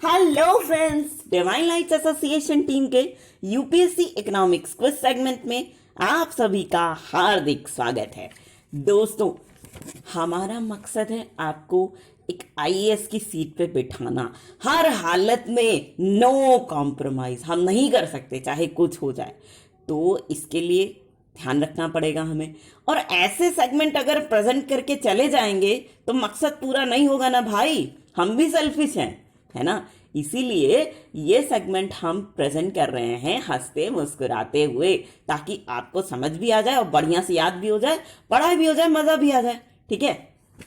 Hello friends, divine lights association team के UPSC economics quiz segment में आप सभी का हार्दिक स्वागत है। दोस्तों, हमारा मकसद है आपको एक आईएएस की सीट पे बिठाना। हर हालत में नो कॉम्प्रोमाइज हम नहीं कर सकते, चाहे कुछ हो जाए। तो इसके लिए ध्यान रखना पड़ेगा हमें। और ऐसे सेगमेंट अगर प्रेजेंट करके चले जाएंगे तो मकसद पूरा नहीं होगा ना भाई, हम भी सेल्फिश हैं, है ना। इसीलिए ये सेगमेंट हम प्रेजेंट कर रहे हैं हंसते मुस्कुराते हुए, ताकि आपको समझ भी आ जाए और बढ़िया से याद भी हो जाए, पढ़ाई भी हो जाए, मजा भी आ जाए। ठीक है,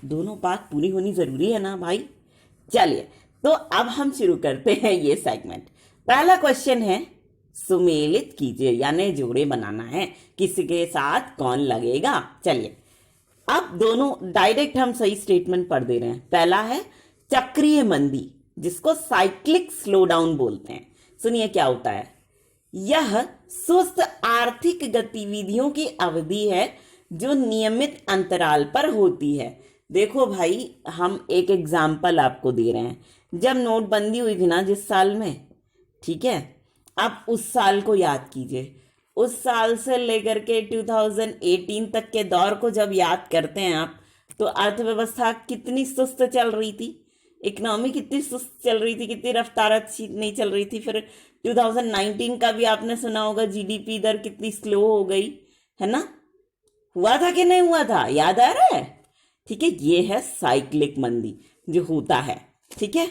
दोनों बात पूरी होनी जरूरी है ना भाई। चलिए, तो अब हम शुरू करते हैं ये सेगमेंट। पहला क्वेश्चन है, सुमेलित कीजिए, यानी जोड़े बनाना है, किसी के साथ कौन लगेगा। चलिए, अब दोनों डायरेक्ट हम सही स्टेटमेंट पढ़ दे रहे हैं। पहला है चक्रीय मंदी, जिसको साइक्लिक स्लो डाउन बोलते हैं। सुनिए क्या होता है। यह सुस्त आर्थिक गतिविधियों की अवधि है जो नियमित अंतराल पर होती है। देखो भाई, हम एक एग्जाम्पल आपको दे रहे हैं। जब नोटबंदी हुई थी ना जिस साल में, ठीक है, आप उस साल को याद कीजिए। उस साल से लेकर के 2018 तक के दौर को जब याद करते हैं आप, तो अर्थव्यवस्था कितनी सुस्त चल रही थी, इकोनॉमी कितनी सुस्त चल रही थी, कितनी रफ्तार अच्छी नहीं चल रही थी। फिर 2019 का भी आपने सुना होगा, जीडीपी दर कितनी स्लो हो गई, है ना। हुआ था कि नहीं हुआ था, याद आ रहा है। ठीक है, ये है साइक्लिक मंदी जो होता है। ठीक है,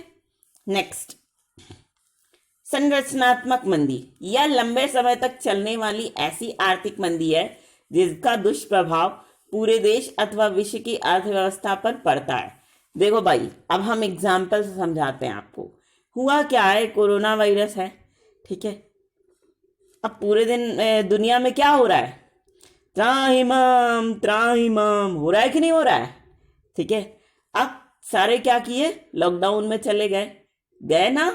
नेक्स्ट, संरचनात्मक मंदी। यह लंबे समय तक चलने वाली ऐसी आर्थिक मंदी है जिसका दुष्प्रभाव पूरे देश अथवा विश्व की अर्थव्यवस्था पर पड़ता है। देखो भाई, अब हम एग्जाम्पल से समझाते हैं आपको। हुआ क्या है, कोरोना वायरस है, ठीक है। अब पूरे दिन दुनिया में क्या हो रहा है, त्राहिमाम त्राहिमाम हो रहा है कि नहीं हो रहा है। ठीक है, अब सारे क्या किए, लॉकडाउन में चले गए ना।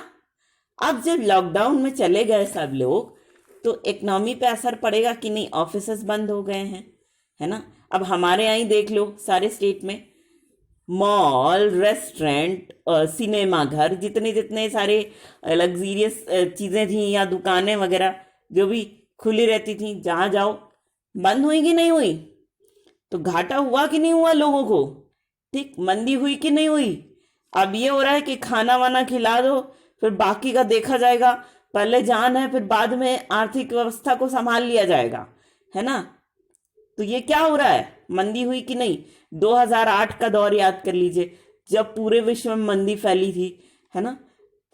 अब जब लॉकडाउन में चले गए सब लोग, तो इकोनॉमी पे असर पड़ेगा कि नहीं, ऑफिसेस बंद हो गए हैं, है ना। अब हमारे यहाँ ही देख लो, सारे स्टेट में मॉल, रेस्टोरेंट, सिनेमा घर, जितने जितने सारे लग्जीरियस चीज़ें थी या दुकानें वगैरह जो भी खुली रहती थी, जहाँ जाओ बंद हुई कि नहीं हुई। तो घाटा हुआ कि नहीं हुआ लोगों को, ठीक, मंदी हुई कि नहीं हुई। अब ये हो रहा है कि खाना वाना खिला दो, फिर बाकी का देखा जाएगा। पहले जान है, फिर बाद में आर्थिक व्यवस्था को संभाल लिया जाएगा, है ना। तो ये क्या हो रहा है, मंदी हुई कि नहीं। 2008 का दौर याद कर लीजिए, जब पूरे विश्व में मंदी फैली थी, है ना।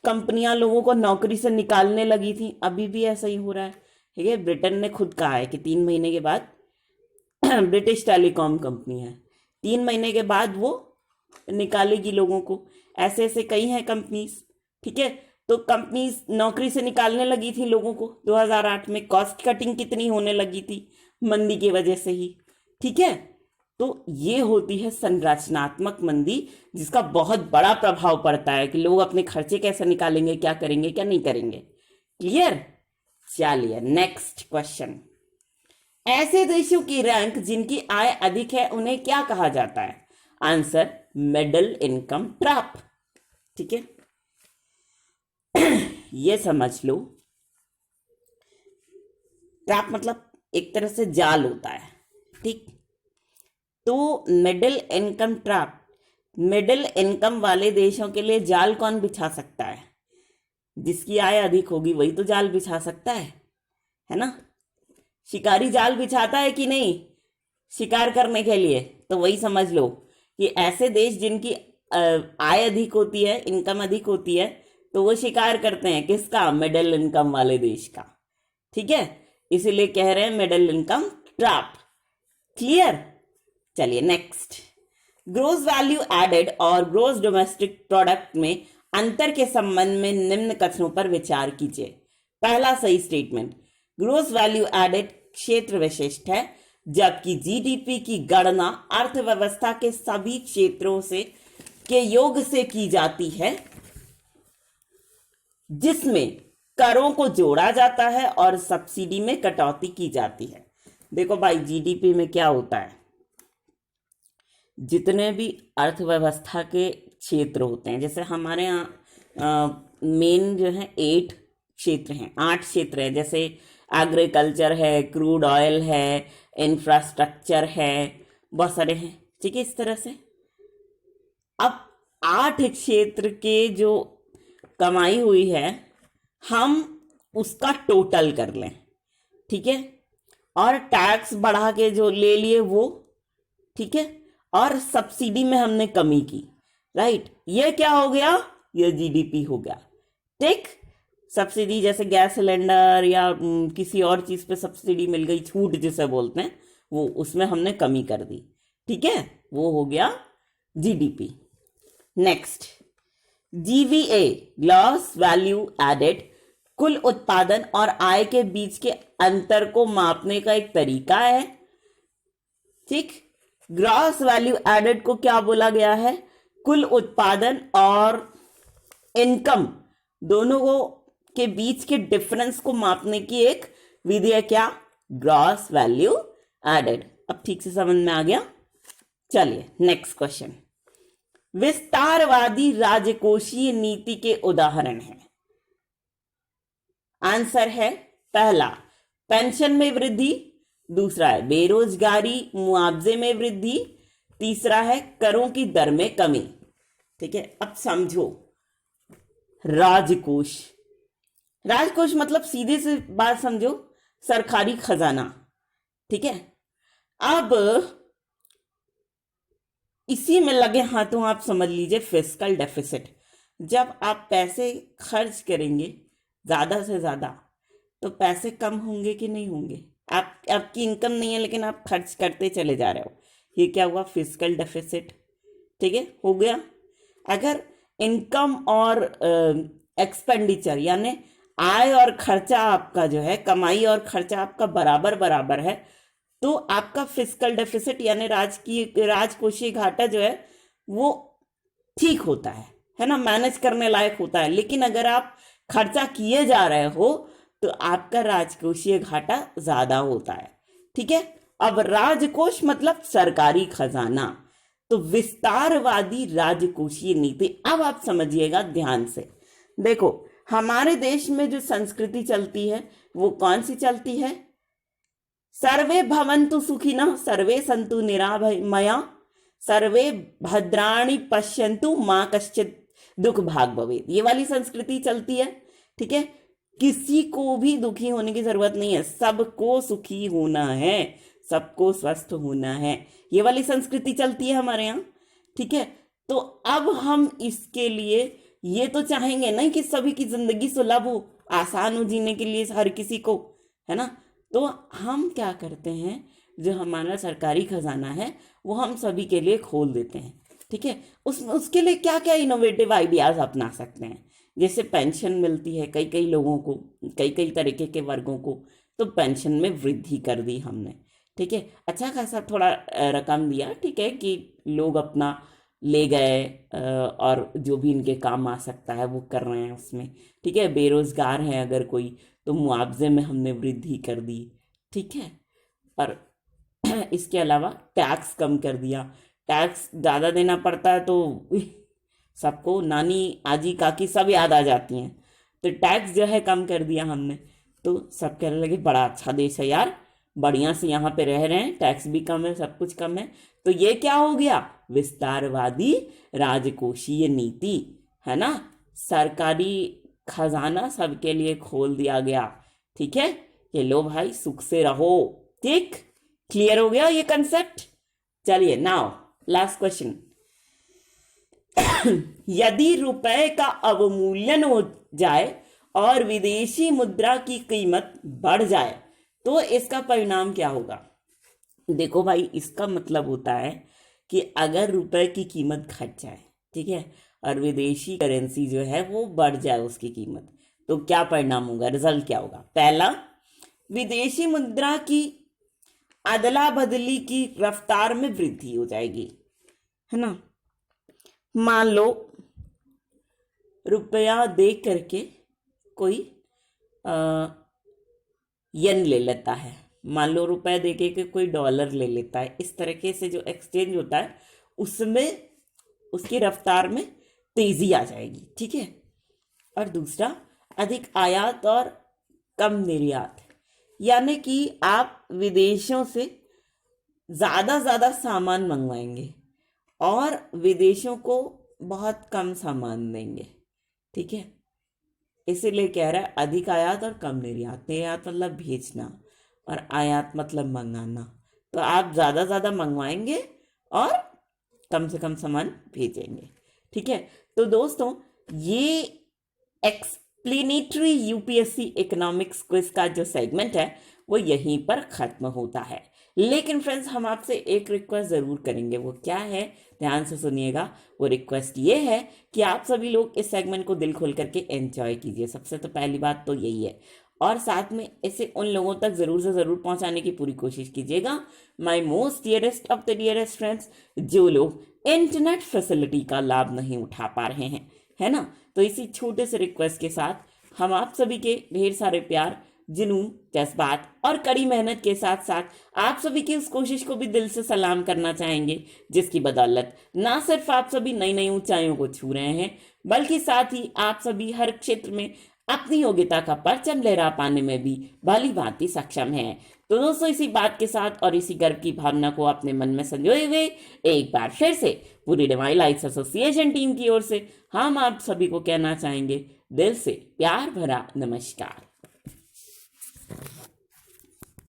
कंपनियां लोगों को नौकरी से निकालने लगी थी। अभी भी ऐसा ही हो रहा है। ठीक है, ब्रिटेन ने खुद कहा है कि 3 महीने के बाद ब्रिटिश टेलीकॉम कंपनी है, 3 महीने के बाद वो निकालेगी लोगों को। ऐसे ऐसे कई हैं कंपनीज। ठीक है, तो कंपनीज नौकरी से निकालने लगी थी लोगों को 2008 में। कॉस्ट कटिंग कितनी होने लगी थी मंदी की वजह से ही। ठीक है, तो ये होती है संरचनात्मक मंदी, जिसका बहुत बड़ा प्रभाव पड़ता है कि लोग अपने खर्चे कैसे निकालेंगे, क्या करेंगे, क्या नहीं करेंगे। क्लियर। चलिए, नेक्स्ट क्वेश्चन। ऐसे देशों की रैंक जिनकी आय अधिक है उन्हें क्या कहा जाता है। Answer, middle income trap. ठीक है, ये समझ लो, ट्रैप मतलब एक तरह से जाल होता है। ठीक, तो middle income trap, middle income वाले देशों के लिए जाल कौन बिछा सकता है, जिसकी आय अधिक होगी वही तो जाल बिछा सकता है ना। शिकारी जाल बिछाता है कि नहीं शिकार करने के लिए, तो वही समझ लो कि ऐसे देश जिनकी आय अधिक होती है, इनकम अधिक होती है, तो वो शिकार करते हैं किसका, मिडिल इनकम वाले देश का। ठीक है, इसीलिए कह रहे हैं मिडिल इनकम ट्रैप। क्लियर। चलिए, नेक्स्ट, ग्रोस वैल्यू एडेड और ग्रोस डोमेस्टिक प्रोडक्ट में अंतर के संबंध में निम्न कथनों पर विचार कीजिए। पहला सही स्टेटमेंट, ग्रोस वैल्यू एडेड क्षेत्र विशिष्ट है, जबकि जीडीपी की गणना अर्थव्यवस्था के सभी क्षेत्रों से के योग से की जाती है, जिसमें करों को जोड़ा जाता है और सब्सिडी में कटौती की जाती है। देखो भाई, जीडीपी में क्या होता है, जितने भी अर्थव्यवस्था के क्षेत्र होते हैं, जैसे हमारे यहाँ मेन जो है 8 क्षेत्र हैं, जैसे एग्रीकल्चर है, क्रूड ऑयल है, इंफ्रास्ट्रक्चर है, बहुत सारे हैं, ठीक है। इस तरह से अब 8 क्षेत्र के जो कमाई हुई है हम उसका टोटल कर लें, ठीक है, और टैक्स बढ़ा के जो ले लिए वो, ठीक है, और सब्सिडी में हमने कमी की, राइट। ये क्या हो गया, ये जीडीपी हो गया, ठीक। सब्सिडी जैसे गैस सिलेंडर या किसी और चीज पे सब्सिडी मिल गई, छूट जिसे बोलते हैं, वो उसमें हमने कमी कर दी, ठीक है, वो हो गया GDP. Next, GVA, gross value added, कुल उत्पादन और आय के बीच के अंतर को मापने का एक तरीका है, ठीक। ग्रॉस वैल्यू एडेड को क्या बोला गया है, कुल उत्पादन और इनकम दोनों को के बीच के डिफरेंस को मापने की एक विधि है, क्या, ग्रॉस वैल्यू एडेड। अब ठीक से समझ में आ गया। चलिए नेक्स्ट क्वेश्चन, विस्तारवादी राजकोषीय नीति के उदाहरण हैं। आंसर है पहला, पेंशन में वृद्धि, दूसरा है बेरोजगारी मुआवजे में वृद्धि, तीसरा है करों की दर में कमी, ठीक है। अब समझो, राजकोष, राजकोष मतलब सीधे से बात समझो, सरकारी खजाना, ठीक है। अब इसी में लगे हाथों आप समझ लीजिए फिस्कल डेफिसिट। जब आप पैसे खर्च करेंगे ज्यादा से ज्यादा तो पैसे कम होंगे कि नहीं होंगे, आपकी इनकम नहीं है लेकिन आप खर्च करते चले जा रहे हो, ये क्या हुआ, फिस्कल डेफिसिट, ठीक है, हो गया। अगर इनकम और एक्सपेंडिचर यानी आय और खर्चा आपका जो है, कमाई और खर्चा आपका बराबर बराबर है, तो आपका फिस्कल डेफिसिट यानी राजकोषीय घाटा जो है वो ठीक होता है ना, मैनेज करने लायक होता है। लेकिन अगर आप खर्चा किए जा रहे हो तो आपका राजकोषीय घाटा ज्यादा होता है, ठीक है। अब राजकोष मतलब सरकारी खजाना, तो विस्तारवादी राजकोषीय नीति, अब आप समझिएगा ध्यान से। देखो हमारे देश में जो संस्कृति चलती है वो कौन सी चलती है, सर्वे भवन्तु सुखिनः, सर्वे सन्तु निरामया, सर्वे भद्राणि पश्यन्तु मां कश्चित् दुख भाग भवेत्, ये वाली संस्कृति चलती है, ठीक है। किसी को भी दुखी होने की जरूरत नहीं है, सबको सुखी होना है, सबको स्वस्थ होना है, ये वाली संस्कृति चलती है हमारे यहाँ, ठीक है। तो अब हम इसके लिए ये तो चाहेंगे नहीं कि सभी की जिंदगी सुलभ हो, आसान हो जीने के लिए हर किसी को, है ना। तो हम क्या करते हैं, जो हमारा सरकारी खजाना है वो हम सभी के लिए खोल देते हैं, ठीक है। उसके लिए क्या क्या इनोवेटिव आइडियाज अपना सकते हैं, जैसे पेंशन मिलती है कई कई लोगों को, कई कई तरीके के वर्गों को, तो पेंशन में वृद्धि कर दी हमने, ठीक है, अच्छा खासा थोड़ा रकम दिया, ठीक है, कि लोग अपना ले गए और जो भी इनके काम आ सकता है वो कर रहे हैं उसमें, ठीक है। बेरोजगार है अगर कोई तो मुआवजे में हमने वृद्धि कर दी, ठीक है। और इसके अलावा टैक्स कम कर दिया, टैक्स ज़्यादा देना पड़ता है तो सबको नानी आजी काकी सब याद आ जाती हैं, तो टैक्स जो है कम कर दिया हमने, तो सब कहने लगे बड़ा अच्छा देश है यार, बढ़िया से यहाँ पे रह रहे हैं, टैक्स भी कम है, सब कुछ कम है। तो ये क्या हो गया, विस्तारवादी राजकोषीय नीति, है ना, सरकारी खजाना सबके लिए खोल दिया गया, ठीक है। ये लो भाई सुख से रहो, ठीक, क्लियर हो गया ये कंसेप्ट। चलिए नाउ लास्ट क्वेश्चन, यदि रुपए का अवमूल्यन हो जाए और विदेशी मुद्रा की कीमत बढ़ जाए तो इसका परिणाम क्या होगा। देखो भाई, इसका मतलब होता है कि अगर रुपए की कीमत घट जाए, ठीक है, और विदेशी करेंसी जो है वो बढ़ जाए उसकी कीमत, तो क्या परिणाम होगा, रिजल्ट क्या होगा। पहला, विदेशी मुद्रा की अदला बदली की रफ्तार में वृद्धि हो जाएगी, है ना। मान लो रुपया दे करके कोई येन ले लेता है, मान लो रुपया दे के कोई डॉलर ले लेता है, इस तरीके से जो एक्सचेंज होता है उसमें उसकी रफ्तार में तेजी आ जाएगी, ठीक है। और दूसरा अधिक आयात और कम निर्यात, यानी कि आप विदेशों से ज्यादा सामान मंगवाएंगे और विदेशों को बहुत कम सामान देंगे। ठीक है, इसीलिए कह रहा है अधिक आयात और कम निर्यात। निर्यात मतलब भेजना और आयात मतलब मंगाना। तो आप ज्यादा मंगवाएंगे और कम से कम सामान भेजेंगे। ठीक है, तो दोस्तों ये एक्सप्लेनेटरी यूपीएससी इकोनॉमिक्स क्विज का जो सेगमेंट है वो यहीं पर खत्म होता है। लेकिन फ्रेंड्स हम आपसे एक रिक्वेस्ट जरूर करेंगे, वो क्या है ध्यान से सुनिएगा। वो रिक्वेस्ट ये है कि आप सभी लोग इस सेगमेंट को दिल खोल करके एंजॉय कीजिए, सबसे तो पहली बात तो यही है। और साथ में इसे उन लोगों तक जरूर से जरूर पहुंचाने की पूरी कोशिश कीजिएगा, my most dearest of the dearest friends, जो लोग इंटरनेट फैसिलिटी का लाभ नहीं उठा पा रहे हैं, है ना। तो इसी छोटे से रिक्वेस्ट के साथ हम आप सभी के ढेर सारे प्यार, जुनून, जज्बात और कड़ी मेहनत के साथ साथ आप सभी की उस कोशिश को भी दिल से सलाम करना चाहेंगे, जिसकी बदौलत ना सिर्फ आप सभी नई नई ऊंचाइयों को छू रहे हैं, बल्कि साथ ही आप सभी हर क्षेत्र में अपनी योग्यता का परचम लहरा पाने में भी भली भांति सक्षम हैं। तो दोस्तों इसी बात के साथ और इसी गर्व की भावना को अपने मन में संजोए हुए एक बार फिर से पूरी डिवाइन लाइट्स एसोसिएशन टीम की ओर से हम आप सभी को कहना चाहेंगे दिल से प्यार भरा नमस्कार।